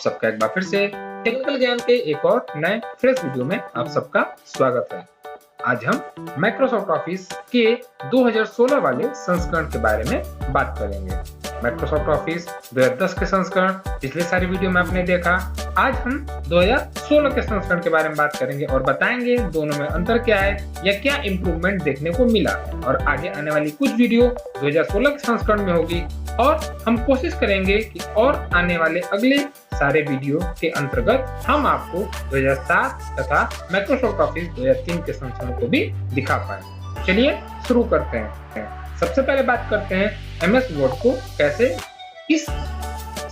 सबका एक बार फिर से टेक्निकल ज्ञान के एक और नए फ्रेश वीडियो में आप सबका स्वागत है। आज हम माइक्रोसॉफ्ट ऑफिस के 2016 वाले संस्करण के बारे में बात करेंगे। माइक्रोसॉफ्ट ऑफिस 2010 के संस्करण पिछले सारी वीडियो में आपने देखा। आज हम 2016 के संस्करण के बारे में बात करेंगे और बताएंगे दोनों में अंतर क्या है या क्या इम्प्रूवमेंट देखने को मिला, और आगे आने वाली कुछ वीडियो 2016 के संस्करण में होगी और हम कोशिश करेंगे कि और आने वाले अगले सारे वीडियो के अंतर्गत हम आपको 2007 तथा माइक्रोसॉफ्ट ऑफिस 2003 के संस्करण को भी दिखा पाए। चलिए शुरू करते हैं। सबसे पहले बात करते हैं एमएस वर्ड को कैसे इस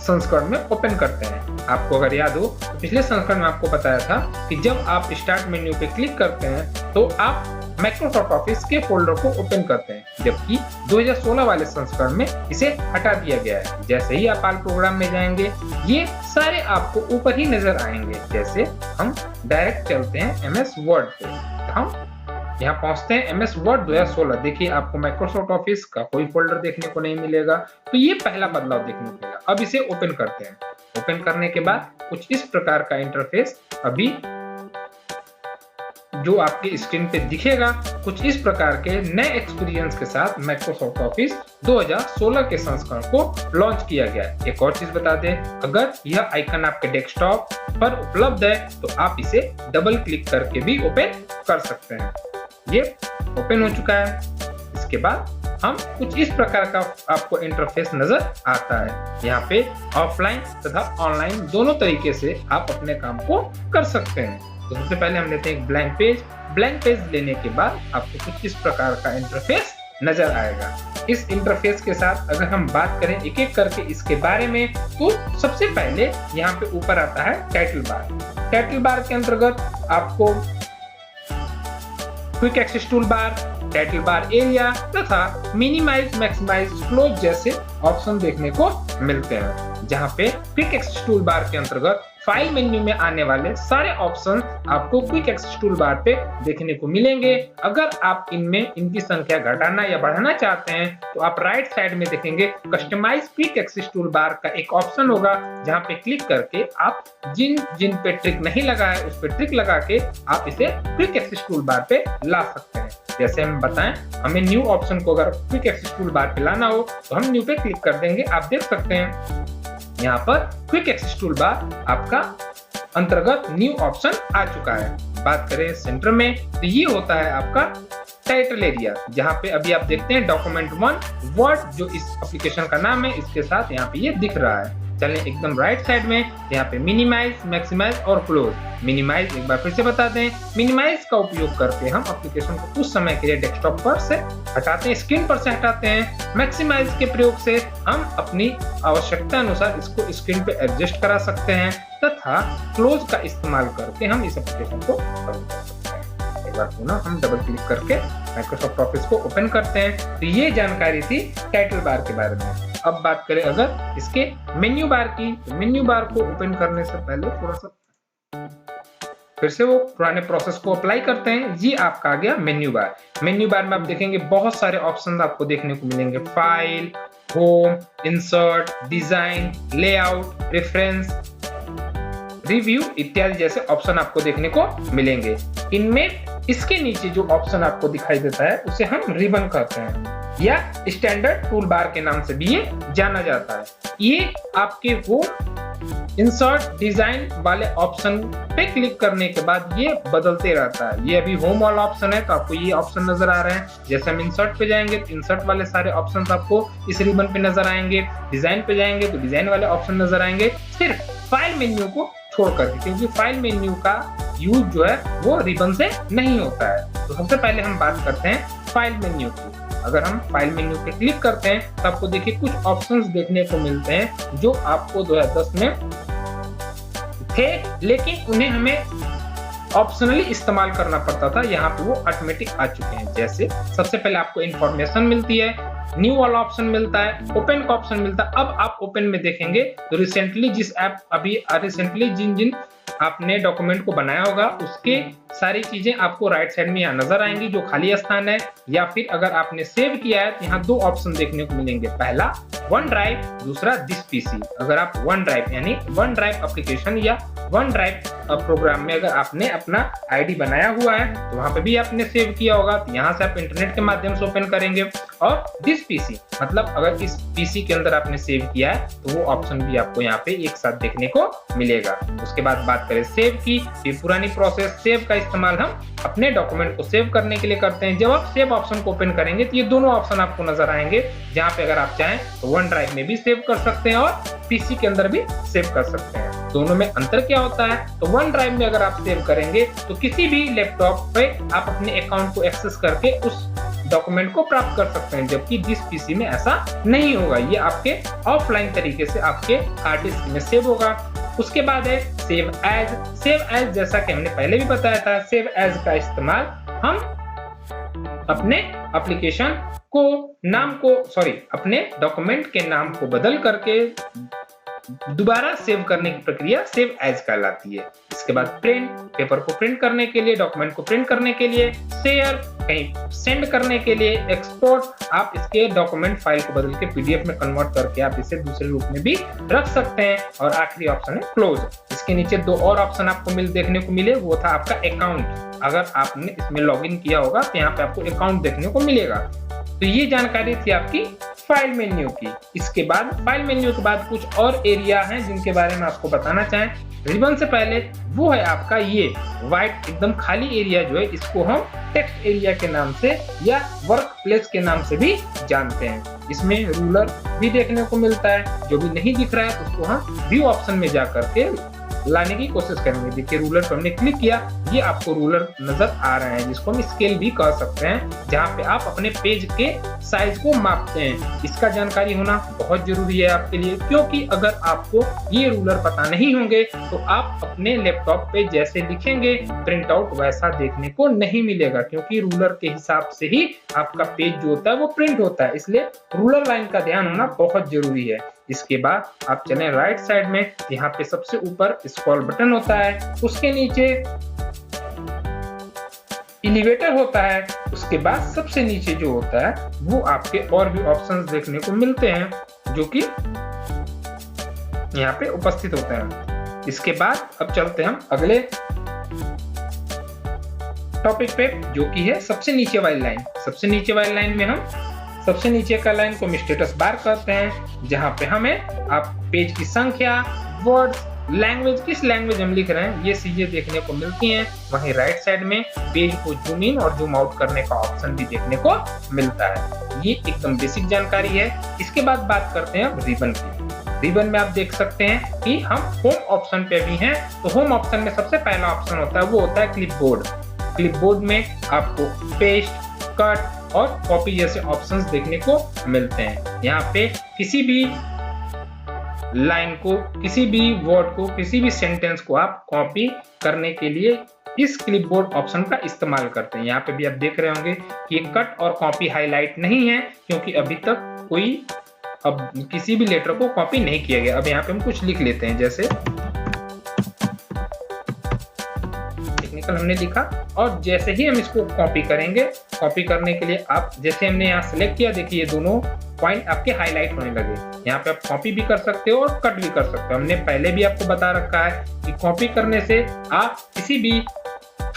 संस्करण में ओपन करते हैं। आपको अगर याद हो तो पिछले संस्करण में आपको बताया था कि जब आप स्टार्ट मेन्यू पे क्लिक करते हैं तो आप माइक्रोसॉफ्ट ऑफिस के फोल्डर को ओपन करते हैं, जबकि 2016 वाले संस्करण में इसे हटा दिया गया है। जैसे ही आप ऑल प्रोग्राम में जाएंगे ये सारे आपको ऊपर ही नजर आएंगे। जैसे हम डायरेक्ट चलते हैं एमएस वर्ड पे, हम यहाँ पहुंचते हैं एमएस वर्ड 2016। देखिए आपको माइक्रोसॉफ्ट ऑफिस का कोई फोल्डर देखने को नहीं मिलेगा, तो ये पहला बदलाव देखने को मिला। अब इसे ओपन करते हैं। ओपन करने के बाद कुछ इस प्रकार का इंटरफेस अभी जो आपके स्क्रीन पे दिखेगा, कुछ इस प्रकार के नए एक्सपीरियंस के साथ माइक्रोसॉफ्ट ऑफिस 2016 के संस्करण को लॉन्च किया गया है। एक और चीज बता दें, अगर यह आइकन आपके डेस्कटॉप पर उपलब्ध है तो आप इसे डबल क्लिक करके भी ओपन कर सकते हैं। ये ओपन हो चुका है। इसके बाद हम कुछ इस प्रकार का आपको इंटरफेस नजर आता है। यहाँ पे ऑफलाइन तथा ऑनलाइन दोनों तरीके से आप अपने काम को कर सकते हैं। तो सबसे पहले हम लेते हैं एक ब्लैंक पेज। ब्लैंक पेज लेने के बाद आपको कुछ इस प्रकार का इंटरफेस नजर आएगा। इस इंटरफेस के साथ अगर हम बात करें एक एक करके इसके बारे में, तो सबसे पहले यहाँ पे ऊपर आता है टाइटल बार। टाइटल बार के अंतर्गत आपको quick access tool bar, title bar area तथा मिनिमाइज, मैक्सिमाइज, क्लोज जैसे ऑप्शन देखने को मिलते हैं। जहां पे क्विक एक्सेस टूल बार के अंतर्गत फाइल मेन्यू में आने वाले सारे ऑप्शन आपको क्विक एक्सेस टूल बार पे देखने को मिलेंगे। अगर आप इनमें इनकी संख्या घटाना या बढ़ाना चाहते हैं तो आप राइट साइड में देखेंगे customize quick access tool bar का एक ऑप्शन होगा, जहां पे क्लिक करके आप जिन जिन पे ट्रिक नहीं लगा है उस पे ट्रिक लगा के आप इसे क्विक एक्सेस टूल बार पे ला सकते हैं। जैसे हम बताएं, हमें न्यू ऑप्शन को अगर क्विक एक्सेस टूल बार पे लाना हो तो हम न्यू पे क्लिक कर देंगे। आप देख सकते हैं यहाँ पर क्विक एक्सेस टूल बार आपका अंतर्गत न्यू ऑप्शन आ चुका है। बात करें सेंटर में तो ये होता है आपका टाइटल एरिया, जहाँ पे अभी आप देखते हैं डॉक्यूमेंट 1 वर्ड जो इस एप्लीकेशन का नाम है, इसके साथ यहाँ पे ये दिख रहा है। चलें एकदम राइट साइड में, यहाँ पे मिनिमाइज, मैक्सिमाइज और क्लोज। मिनिमाइज एक बार फिर से बता दें, मिनिमाइज का उपयोग करके हम एप्लीकेशन को कुछ समय के लिए डेस्कटॉप पर से हटाते हैं, स्क्रीन पर से हटाते हैं। मैक्सिमाइज के प्रयोग से हम अपनी आवश्यकता अनुसार इसको स्क्रीन पे एडजस्ट करा सकते हैं, तथा क्लोज का इस्तेमाल करके हम इस एप्लीकेशन को बंद कर सकते हैं। एक बार पुनः हम डबल क्लिक करके माइक्रोसॉफ्ट ऑफिस को ओपन करते हैं। तो ये जानकारी थी टाइटल बार के बारे में। अब बात करें अगर इसके मेन्यू बार की, तो मेन्यू बार को ओपन करने से पहले थोड़ा सा फिर से वो पुराने प्रोसेस को अप्लाई करते हैं। ये आपका आ गया मेन्यू बार। मेन्यू बार में आप देखेंगे बहुत सारे ऑप्शन आपको देखने को मिलेंगे। File, home, insert, design, layout, reference, review इत्यादि जैसे ऑप्शन आपको देखने को मिलेंगे। इनमें इसके नीचे जो ऑप्शन आपको दिखाई देता है उसे हम रिबन कहते हैं या स्टैंडर्ड टूल बार के नाम से भी ये जाना जाता है। ये आपके वो इंसर्ट, डिजाइन वाले ऑप्शन पे क्लिक करने के बाद ये बदलते रहता है। ये अभी होम वाला ऑप्शन है तो आपको ये ऑप्शन नजर आ रहे हैं। जैसे हम इंसर्ट पे जाएंगे तो इंसर्ट वाले सारे ऑप्शन आपको इस रिबन पे नजर आएंगे। डिजाइन पे जाएंगे तो डिजाइन वाले ऑप्शन नजर आएंगे, सिर्फ फाइल मेन्यू को छोड़ करके, क्योंकि फाइल मेन्यू का यूज जो है वो रिबन से नहीं होता है। तो सबसे पहले हम बात करते हैं फाइल मेन्यू की। अगर हम फाइल मेन्यू पे क्लिक करते हैं तो आपको देखिए कुछ ऑप्शंस देखने को मिलते हैं जो आपको 2010 में थे, लेकिन उन्हें हमें ऑप्शनली इस्तेमाल करना पड़ता था। यहाँ पे वो ऑटोमेटिक आ चुके हैं। जैसे सबसे पहले आपको इंफॉर्मेशन मिलती है, न्यू वाला ऑप्शन मिलता है, ओपन का ऑप्शन मिलता है। अब आप ओपन में देखेंगे तो रिसेंटली जिस ऐप अभी रिसेंटली जिन जिन आपने डॉक्यूमेंट को बनाया होगा उसके सारी चीजें आपको राइट साइड में यहाँ नजर आएंगी जो खाली स्थान है, या फिर अगर आपने सेव किया है तो यहाँ दो ऑप्शन देखने को मिलेंगे, पहला वन ड्राइव, दूसरा दिस पीसी। अगर आप वन ड्राइव यानी वन ड्राइव एप्लीकेशन या वन ड्राइव प्रोग्राम में अगर आपने अपना आईडी बनाया हुआ है तो वहां पे भी आपने सेव किया होगा, तो यहाँ से आप इंटरनेट के माध्यम से ओपन करेंगे। और दिस पीसी मतलब अगर इस पीसी के अंदर आपने सेव किया है तो वो ऑप्शन भी आपको यहाँ पे एक साथ देखने को मिलेगा। उसके बाद बात करें सेव की, ये पुरानी प्रोसेस। सेव का इस्तेमाल हम अपने डॉक्यूमेंट को सेव करने के लिए करते हैं। जब आप सेव ऑप्शन को ओपन करेंगे तो ये दोनों ऑप्शन आपको नजर आएंगे, जहाँ पे अगर आप चाहें तो वन ड्राइव में भी सेव कर सकते हैं और पीसी के अंदर भी सेव कर सकते हैं। दोनों में अंतर क्या होता है, तो वन ड्राइव में अगर आप सेव करेंगे तो किसी भी लैपटॉप पे आप अपने अकाउंट को एक्सेस करके उस डॉक्यूमेंट को प्राप्त कर सकते हैं, जबकि जिस पीसी में ऐसा नहीं होगा। ये आपके ऑफलाइन तरीके से आपके हार्ड डिस्क में सेव होगा। उसके बाद है सेव एज। सेव एज जैसा कि हमने पहले भी बताया था, सेव एज का इस्तेमाल हम अपने एप्लीकेशन को अपने डॉक्यूमेंट के नाम को बदल करके दोबारा सेव करने की प्रक्रिया सेव एज कहलाती है। इसके बाद प्रिंट, पेपर को प्रिंट करने के लिए, डॉक्यूमेंट को प्रिंट करने के लिए, शेयर, कहीं सेंड करने के लिए, एक्सपोर्ट, आप इसके डॉक्यूमेंट फाइल को बदल के पीडीएफ में कन्वर्ट करके आप इसे दूसरे रूप में भी रख सकते हैं। और आखिरी ऑप्शन है क्लोज। इसके नीचे दो और ऑप्शन आपको देखने को मिले, वो था आपका अकाउंट। अगर आपने इसमें लॉगिन किया होगा तो यहाँ पे आपको अकाउंट देखने को मिलेगा। तो ये जानकारी थी आपकी फाइल मेन्यू की। इसके बाद फाइल मेन्यू के बाद कुछ और एरिया हैं जिनके बारे में आपको बताना चाहें। रिबन से पहले वो है आपका ये व्हाइट एकदम खाली एरिया जो है, इसको हम टेक्स्ट एरिया के नाम से या वर्क प्लेस के नाम से भी जानते हैं। इसमें रूलर भी देखने को मिलता है, जो भी नहीं दिख रहा है उसको हम व्यू ऑप्शन में जा करके लाने की कोशिश करेंगे। देखिए रूलर पर हमने क्लिक किया, ये आपको रूलर नजर आ रहे हैं, जिसको हम स्केल भी कह सकते हैं, जहाँ पे आप अपने पेज के साइज को मापते हैं। इसका जानकारी होना बहुत जरूरी है आपके लिए, क्योंकि अगर आपको ये रूलर पता नहीं होंगे तो आप अपने लैपटॉप पे जैसे लिखेंगे प्रिंट आउट वैसा देखने को नहीं मिलेगा, क्योंकि रूलर के हिसाब से ही आपका पेज जो होता है वो प्रिंट होता है। इसलिए रूलर लाइन का ध्यान होना बहुत जरूरी है। इसके बाद आप चलें राइट साइड में, यहाँ पे सबसे ऊपर स्क्रॉल बटन होता है, उसके नीचे एलिवेटर होता है, उसके बाद सबसे नीचे जो होता है वो आपके और भी ऑप्शंस देखने को मिलते हैं जो कि यहाँ पे उपस्थित होते हैं। इसके बाद अब चलते हैं हम अगले टॉपिक पे, जो कि है सबसे नीचे वाली लाइन। सबसे नीचे वाली लाइन में हम सबसे नीचे का लाइन को हम स्टेटस बार कहते हैं, जहां पे हमें आप पेज की संख्या, वर्ड्स, लैंग्वेज, किस लैंग्वेज हम लिख रहे हैं ये चीजें देखने को मिलती हैं। वहीं राइट साइड में पेज को जूम इन और जूम आउट करने का ऑप्शन भी देखने को मिलता है। ये एकदम बेसिक जानकारी है। इसके बाद बात करते हैं अब रिबन की। रिबन में आप देख सकते हैं कि हम होम ऑप्शन पे भी हैं, तो होम ऑप्शन में सबसे पहला ऑप्शन होता है वो होता है क्लिपबोर्ड। क्लिपबोर्ड में आपको पेस्ट, कट और कॉपी जैसे ऑप्शंस देखने को मिलते हैं। यहाँ पे किसी भी लाइन को, किसी भी वर्ड को, किसी भी सेंटेंस को आप कॉपी करने के लिए इस क्लिपबोर्ड ऑप्शन का इस्तेमाल करते हैं। यहाँ पे भी आप देख रहे होंगे कि कट और कॉपी हाईलाइट नहीं है, क्योंकि अभी तक कोई अब किसी भी लेटर को कॉपी नहीं किया गया। अब यहाँ पे हम कुछ लिख लेते हैं, जैसे टेक्निकल हमने लिखा, और जैसे ही हम इसको कॉपी करेंगे, कॉपी करने के लिए आप जैसे हमने यहाँ सेलेक्ट किया, देखिए ये दोनों पॉइंट आपके हाईलाइट होने लगे। यहाँ पे आप कॉपी भी कर सकते हो और कट भी कर सकते हो। हमने पहले भी आपको बता रखा है कि कॉपी करने से आप किसी भी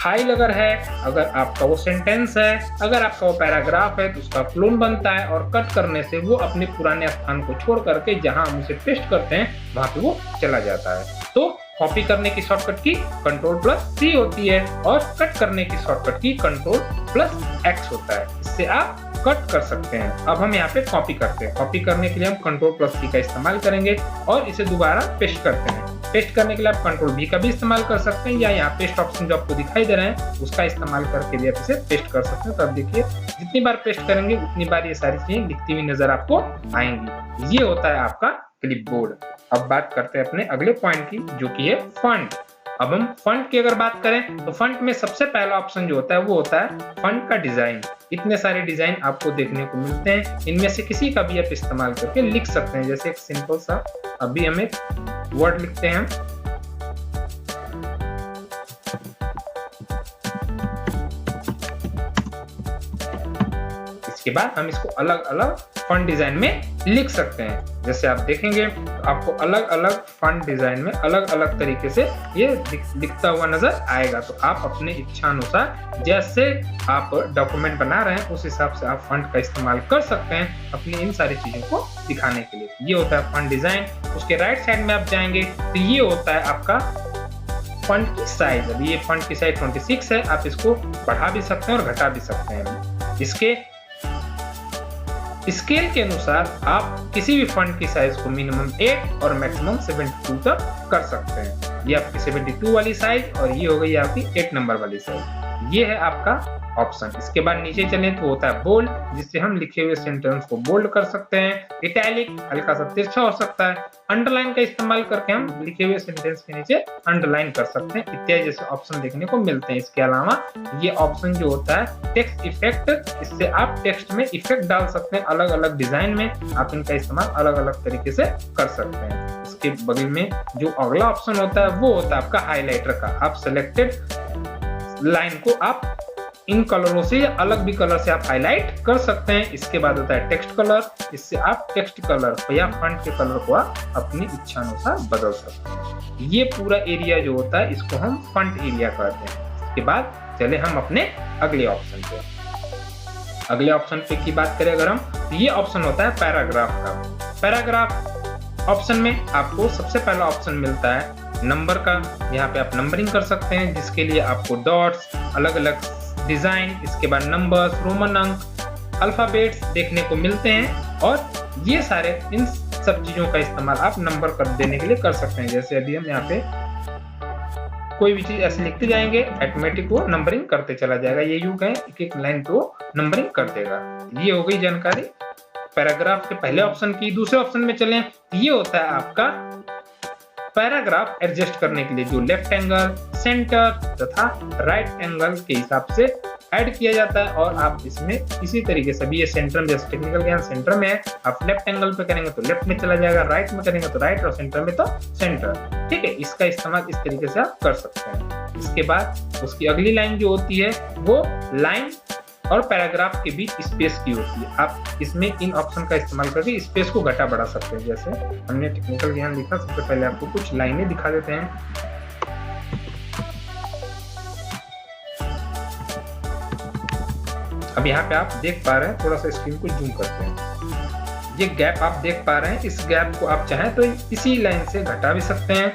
फाइल अगर है, अगर आपका वो सेंटेंस है, अगर आपका वो पैराग्राफ है तो उसका क्लोन बनता है, और कट करने से वो अपने पुराने स्थान को छोड़ करके जहां हम उसे पेस्ट करते हैं वहां पे वो चला जाता है। तो कॉपी करने की शॉर्टकट की Ctrl+C होती है, और कट करने की शॉर्टकट की Ctrl+X होता है। इससे आप कट कर सकते हैं। अब हम यहाँ पे कॉपी करते हैं। कॉपी करने के लिए हम Ctrl+C का इस्तेमाल करेंगे और इसे दोबारा पेस्ट करते हैं। पेस्ट करने के लिए आप Ctrl+V का भी इस्तेमाल कर सकते हैं, या यहाँ पेस्ट ऑप्शन जो आपको दिखाई दे रहे हैं उसका इस्तेमाल करके भी आप इसे पेस्ट कर सकते हैं। तो अब देखिए जितनी बार पेस्ट करेंगे उतनी बार ये सारी चीजें लिखती हुई नजर आपको आएंगी। ये होता है आपका क्लिपबोर्ड। अब बात करते हैं अपने अगले पॉइंट की, जो कि है फॉन्ट। अब हम फॉन्ट की अगर बात करें तो फॉन्ट में सबसे पहला ऑप्शन जो होता है वो होता है फॉन्ट का डिजाइन। इतने सारे डिजाइन आपको देखने को मिलते हैं, इनमें से किसी का भी आप इस्तेमाल करके लिख सकते हैं। जैसे एक सिंपल सा अभी हम एक वर्ड लिखते हैं, इसके बाद हम इसको अलग अलग फॉन्ट डिजाइन में लिख सकते हैं। जैसे आप देखेंगे तो आपको अलग अलग फॉन्ट डिजाइन में अलग अलग तरीके से ये दिखता हुआ नजर आएगा। तो आप अपने इच्छा अनुसार जैसे आप डॉक्यूमेंट बना रहे हैं उस हिसाब से आप फॉन्ट का इस्तेमाल कर सकते हैं अपनी इन सारी चीजों को दिखाने के लिए। ये होता है फॉन्ट डिजाइन। उसके राइट साइड में आप जाएंगे तो ये होता है आपका फॉन्ट की साइज। अभी ये फॉन्ट की साइज 26 है, आप इसको बढ़ा भी सकते हैं और घटा भी सकते हैं। इसके स्केल के अनुसार आप किसी भी फॉन्ट की साइज को मिनिमम 8 और मैक्सिमम 72 तक कर सकते हैं। ये आपकी 72 वाली साइज और ये हो गई आपकी 8 नंबर वाली साइज। ये है आपका ऑप्शन। इसके बाद नीचे चलें तो होता है बोल्ड, जिससे हम लिखे हुए सेंटेंस को बोल्ड कर सकते हैं। इटैलिक हल्का सा तिरछा हो सकता है। अंडरलाइन का इस्तेमाल करके हम लिखे हुए सेंटेंस के नीचे अंडरलाइन कर सकते हैं। इत्यादि जैसे ऑप्शन देखने को मिलते हैं। इसके अलावा ये ऑप्शन जो होता है टेक्स्ट इफेक्ट, इससे आप टेक्स्ट में इफेक्ट डाल सकते हैं। अलग अलग डिजाइन में आप इनका इस्तेमाल अलग अलग तरीके से कर सकते हैं। इसके बगल में जो अगला ऑप्शन होता है वो होता है आपका हाईलाइटर का। आप सिलेक्टेड लाइन को आप इन कलरों से या अलग भी कलर से आप हाईलाइट कर सकते हैं। इसके बाद होता है टेक्स्ट कलर, इससे आप टेक्स्ट कलर या फॉन्ट के कलर को आप अपनी इच्छा अनुसार बदल सकते हैं। ये पूरा एरिया जो होता है इसको हम फॉन्ट एरिया कहते हैं। इसके बाद चले हम अपने अगले ऑप्शन पे। अगले ऑप्शन पे की बात करें अगर हम, ये ऑप्शन होता है पैराग्राफ का। पैराग्राफ ऑप्शन में आपको सबसे पहला ऑप्शन मिलता है नंबर का। यहाँ पे आप नंबरिंग कर सकते हैं, जिसके लिए आपको डॉट्स, अलग अलग डिजाइन, इसके बाद नंबर्स, रोमन अंक, अल्फाबेट्स देखने को मिलते हैं। और ये सारे इन सब चीजों का इस्तेमाल आप नंबर कर देने के लिए कर सकते हैं। जैसे अभी हम यहाँ पे कोई भी चीज ऐसे लिखते जाएंगे, ऑटोमेटिक वो नंबरिंग करते चला जाएगा। ये यूं कहें एक एक लाइन को नंबरिंग कर देगा। ये हो गई जानकारी पैराग्राफ के पहले ऑप्शन की। दूसरे ऑप्शन में चलें, ये होता है आपका पैराग्राफ एडजस्ट करने के लिए, जो लेफ्ट एंगल, सेंटर तथा राइट एंगल के हिसाब से ऐड किया जाता है। और आप इसमें इसी तरीके से भी, ये सेंटर में जैसे टेक्निकल ज्ञान सेंटर में है, आप लेफ्ट एंगल पे करेंगे तो लेफ्ट में चला जाएगा, राइट में करेंगे तो राइट और सेंटर में तो सेंटर। ठीक है, इसका इस्तेमाल इस तरीके से आप कर सकते हैं। इसके बाद उसकी अगली लाइन जो होती है वो लाइन और पैराग्राफ के बीच स्पेस की होती है। आप इसमें इन ऑप्शन का इस्तेमाल करके स्पेस को घटा बढ़ा सकते हैं। जैसे हमने टेक्निकल ज्ञान लिखा, सबसे पहले आपको कुछ लाइनें दिखा देते हैं। अब यहाँ पे आप देख पा रहे हैं, थोड़ा सा स्क्रीन को जूम करते हैं, ये गैप आप देख पा रहे हैं। इस गैप को आप चाहें तो इसी लाइन से घटा भी सकते हैं।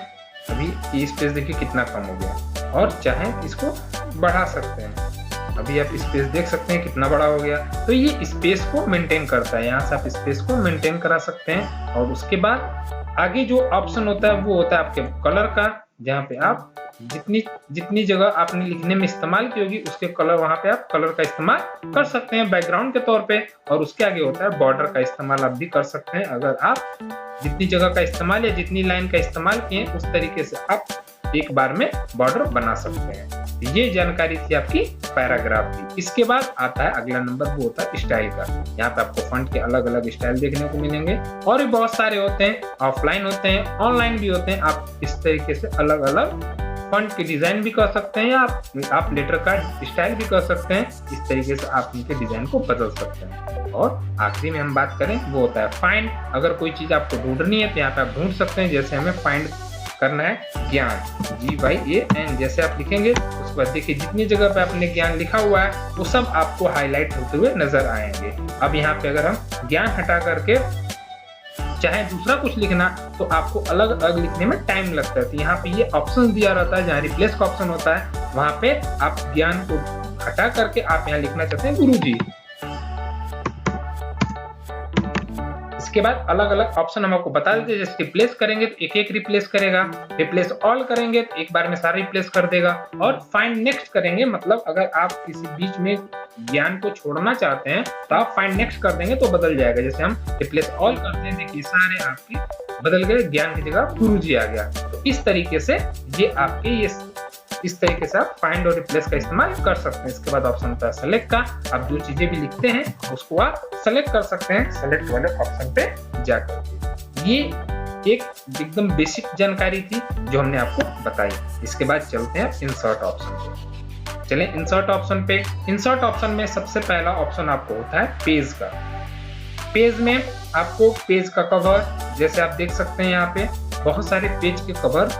अभी ये स्पेस देखिए कितना कम हो गया, और चाहें इसको बढ़ा सकते हैं। अभी आप स्पेस देख सकते हैं कितना बड़ा हो गया। तो ये स्पेस को मेंटेन करता है, यहाँ से आप स्पेस को मेंटेन करा सकते हैं। और उसके बाद आगे जो ऑप्शन होता है वो होता है आपके कलर का, जहाँ पे आप जितनी जगह आपने लिखने में इस्तेमाल की होगी उसके कलर, वहां पे आप कलर का इस्तेमाल कर सकते हैं बैकग्राउंड के तौर पे। और उसके आगे होता है बॉर्डर का इस्तेमाल आप भी कर सकते हैं। अगर आप जितनी जगह का इस्तेमाल या जितनी लाइन का इस्तेमाल किए उस तरीके से आप एक बार में बॉर्डर बना सकते हैं। ये जानकारी थी आपकी पैराग्राफ की। इसके बाद आता है अगला नंबर, वो होता है स्टाइल का। यहाँ पे आपको फॉन्ट के अलग अलग स्टाइल देखने को मिलेंगे, और भी बहुत सारे होते हैं, ऑफलाइन होते हैं, ऑनलाइन भी होते हैं। आप इस तरीके से अलग अलग फॉन्ट की डिजाइन भी कर सकते हैं, या आप लेटर का स्टाइल भी कर सकते हैं। इस तरीके से आप इनके डिजाइन को बदल सकते हैं। और आखिरी में हम बात करें वो होता है फाइंड। अगर कोई चीज आपको ढूंढनी है तो यहाँ पे आप ढूंढ सकते हैं। जैसे हमें फाइंड करना है ज्ञान, GYAN, जैसे आप लिखेंगे उसके बाद देखिए जितनी जगह पे आपने ज्ञान लिखा हुआ है वो सब आपको हाईलाइट होते हुए नजर आएंगे। अब यहाँ पे अगर हम ज्ञान हटा करके चाहे दूसरा कुछ लिखना तो आपको अलग अलग लिखने में टाइम लगता है। तो यहाँ पे ये ऑप्शन दिया रहता है, जहाँ रिप्लेस का ऑप्शन होता है वहां पे आप ज्ञान को हटा करके आप यहाँ लिखना चाहते हैं गुरुजी। इसके बाद अलग अलग ऑप्शन हम आपको बता देते हैं। जैसे रिप्लेस करेंगे तो एक एक रिप्लेस करेगा, रिप्लेस ऑल करेंगे तो एक बार में सारा रिप्लेस कर देगा, और फाइंड नेक्स्ट करेंगे मतलब अगर आप किसी बीच में ज्ञान को छोड़ना चाहते हैं तो आप फाइंड नेक्स्ट कर देंगे तो बदल जाएगा। जैसे हम रिप्लेस ऑल करते हैं, देखिए सारे आपके बदल गए, ज्ञान की जगह गुरुजी आ गया। तो इस तरीके से ये आपके इस तरीके से आप फाइंड और रिप्लेस का इस्तेमाल कर सकते हैं। इसके बाद ऑप्शन होता है सेलेक्ट का। आप जो चीजें भी लिखते हैं उसको आप सेलेक्ट कर सकते हैं सेलेक्ट वाले ऑप्शन पे जाकर। ये एक एकदम बेसिक जानकारी थी जो हमने आपको बताई। इसके बाद चलते हैं इंसर्ट ऑप्शन पे। चलें इंसर्ट ऑप्शन पे। इंसर्ट ऑप्शन में सबसे पहला ऑप्शन आपको होता है पेज का। पेज में आपको पेज का कवर, जैसे आप देख सकते हैं यहाँ पे बहुत सारे पेज के कवर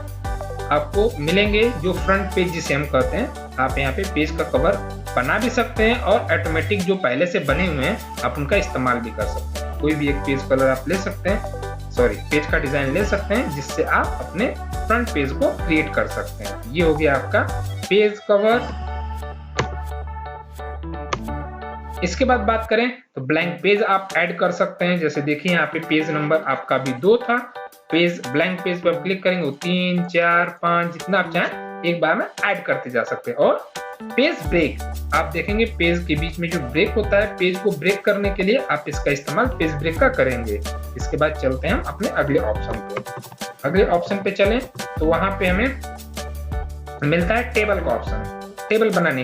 आपको मिलेंगे जो फ्रंट पेज जिसे हम कहते हैं। आप यहाँ पे पेज का कवर बना भी सकते हैं और ऑटोमेटिक जो पहले से बने हुए हैं आप उनका इस्तेमाल भी कर सकते हैं। कोई भी एक पेज कलर आप ले सकते हैं, पेज का डिजाइन ले सकते हैं जिससे आप अपने फ्रंट पेज को क्रिएट कर सकते हैं। ये हो गया आपका पेज कवर। इसके बाद बात करें तो ब्लैंक पेज आप ऐड कर सकते हैं। जैसे देखिए यहाँ पे पेज नंबर आपका भी 2 था। पेज ब्लैंक पेज पर क्लिक करेंगे वो 3, 4, 5 जितना आप चाहें एक बार में ऐड करते जा सकते हैं। और पेज ब्रेक आप देखेंगे पेज के बीच में जो ब्रेक होता है, पेज को ब्रेक करने के लिए आप इसका इस्तेमाल पेज ब्रेक का करेंगे। इसके बाद चलते हैं हम अपने अगले ऑप्शन पे। अगले ऑप्शन पे चलें तो वहां पे हमें मिलता है टेबल का ऑप्शन। टेबल बनाने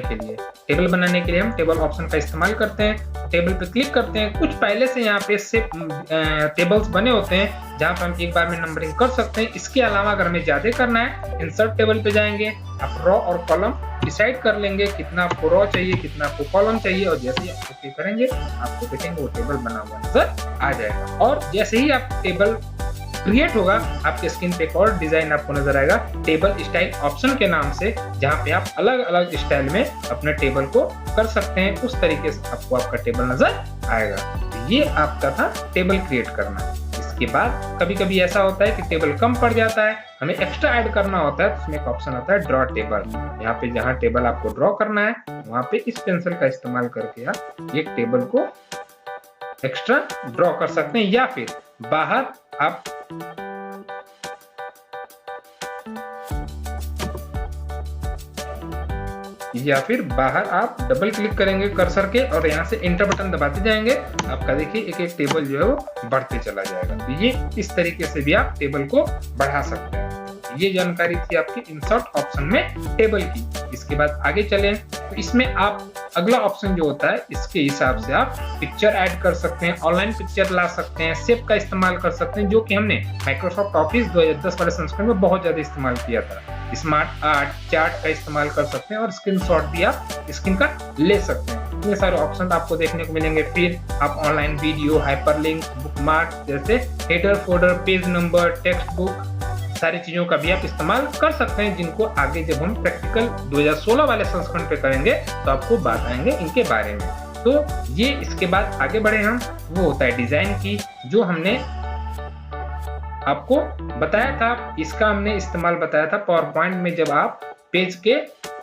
के लिए हम टेबल ऑप्शन का इस्तेमाल करते हैं। टेबल पे क्लिक करते हैं। कुछ पहले से यहाँ पे से टेबल्स बने होते हैं जहाँ पे हम एक बार में नंबरिंग कर सकते हैं। इसके अलावा अगर हमें ज्यादा करना है इंसर्ट टेबल पे जाएंगे, आप रॉ और कॉलम डिसाइड कर लेंगे कितना आपको रॉ चाहिए, कितना आपको कॉलम चाहिए, और जैसे ही आप ओके करेंगे आपको देखेंगे वो टेबल बना हुआ नजर आ जाएगा। और जैसे ही आप टेबल क्रिएट होगा आपके स्क्रीन पे एक और डिजाइन आपको नजर आएगा टेबल स्टाइल ऑप्शन के नाम से, जहां पे आप अलग अलग स्टाइल में अपने टेबल को कर सकते हैं। उस तरीके से आपको आपका टेबल नजर आएगा। ये आपका था टेबल क्रिएट करना। इसके बाद कभी कभी ऐसा होता है कि टेबल कम पड़ जाता है, हमें एक्स्ट्रा ऐड करना होता है, तो उसमें एक ऑप्शन आता है ड्रॉ टेबल। यहाँ पे जहाँ टेबल आपको ड्रॉ करना है वहां पे इस पेंसिल का इस्तेमाल करके आप एक टेबल को एक्स्ट्रा ड्रॉ कर सकते हैं, या फिर बाहर आप डबल क्लिक करेंगे कर्सर के और यहाँ से एंटर बटन दबाते जाएंगे। आपका देखिए एक एक टेबल जो है वो बढ़ते चला जाएगा। तो ये इस तरीके से भी आप टेबल को बढ़ा सकते हैं। ये जानकारी थी आपकी इंसर्ट ऑप्शन में टेबल की। इसके बाद आगे चलें तो इसमें आप अगला ऑप्शन जो होता है इसके हिसाब से आप पिक्चर ऐड कर सकते हैं, ऑनलाइन पिक्चर ला सकते हैं, शेप का इस्तेमाल कर सकते हैं, जो कि हमने माइक्रोसॉफ्ट ऑफिस 2010 वाले संस्करण में बहुत ज्यादा इस्तेमाल किया था। स्मार्ट आर्ट चार्ट का इस्तेमाल कर सकते हैं और स्क्रीनशॉट भी आप स्क्रीन का ले सकते हैं। इतने सारे ऑप्शन आपको देखने को मिलेंगे। फिर आप ऑनलाइन वीडियो, हाइपरलिंक, बुकमार्क जैसे header, folder, page number, text book सारी चीजों का भी आप इस्तेमाल कर सकते हैं, जिनको आगे जब हम प्रैक्टिकल 2016 वाले संस्करण पे करेंगे तो आपको बताएंगे इनके बारे में। तो ये इसके बाद आगे बढ़े हम, वो होता है डिजाइन की, जो हमने आपको बताया था। इसका हमने इस्तेमाल बताया था पावर पॉइंट में, जब आप पेज के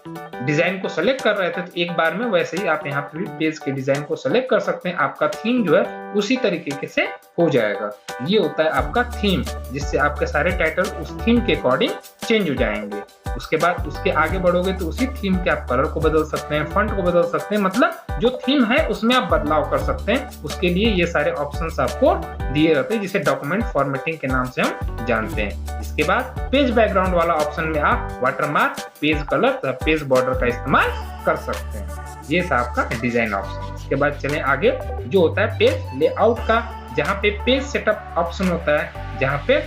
डिजाइन को सेलेक्ट कर रहे थे तो एक बार में वैसे ही आप यहाँ पे भी पेज के डिजाइन को सेलेक्ट कर सकते हैं। आपका थीम जो है उसी तरीके से हो जाएगा। ये होता है आपका थीम, जिससे आपके सारे टाइटल उस थीम के अकॉर्डिंग चेंज हो जाएंगे। उसके बाद उसके आगे बढ़ोगे तो उसी थीम के आप कलर को बदल सकते हैं, फॉन्ट को बदल सकते हैं, मतलब जो थीम है उसमें आप बदलाव कर सकते हैं। उसके लिए ये सारे ऑप्शंस आपको दिए रहते हैं, जिसे डॉक्यूमेंट फॉर्मेटिंग के नाम से हम जानते हैं। इसके बाद पेज बैकग्राउंड वाला ऑप्शन में आप watermark, page colour, page border का इस्तेमाल कर सकते हैं। ये था आपका डिजाइन ऑप्शन। इसके बाद चलें आगे, जो होता है पेज लेआउट का, जहाँ पे पेज सेटअप ऑप्शन होता है, जहाँ पे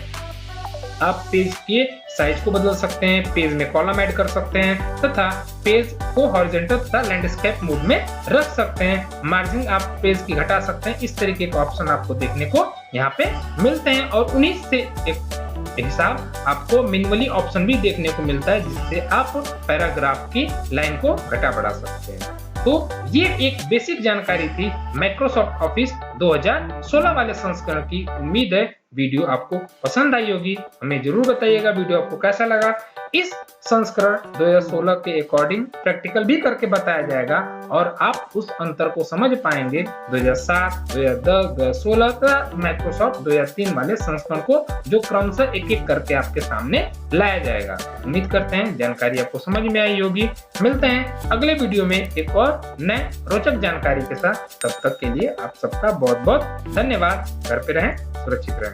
आप पेज के साइज को बदल सकते हैं, पेज में कॉलम ऐड कर सकते हैं, तथा पेज को हॉरिजॉन्टल तथा लैंडस्केप मोड में रख सकते हैं। मार्जिन आप पेज की घटा सकते हैं। इस तरीके के ऑप्शन आपको देखने को यहाँ पे मिलते हैं। और उन्हीं से एक हिसाब आपको मैन्युअली ऑप्शन भी देखने को मिलता है, जिससे आप पैराग्राफ की लाइन को घटा बढ़ा सकते हैं। तो ये एक बेसिक जानकारी थी माइक्रोसॉफ्ट ऑफिस 2016 वाले संस्करण की। उम्मीद है वीडियो आपको पसंद आई होगी। हमें जरूर बताइएगा वीडियो आपको कैसा लगा। इस संस्करण 2016 के अकॉर्डिंग प्रैक्टिकल भी करके बताया जाएगा और आप उस अंतर को समझ पाएंगे 2007, 2010, 2016 तथा माइक्रोसॉफ्ट 2003 वाले संस्करण को, जो क्रमशः एक एक करके आपके सामने लाया जाएगा। उम्मीद करते हैं जानकारी आपको समझ में आई होगी। मिलते हैं अगले वीडियो में एक और नए रोचक जानकारी के साथ। तब तक के लिए आप सबका बहुत बहुत धन्यवाद। घर पे रहें, सुरक्षित रहें।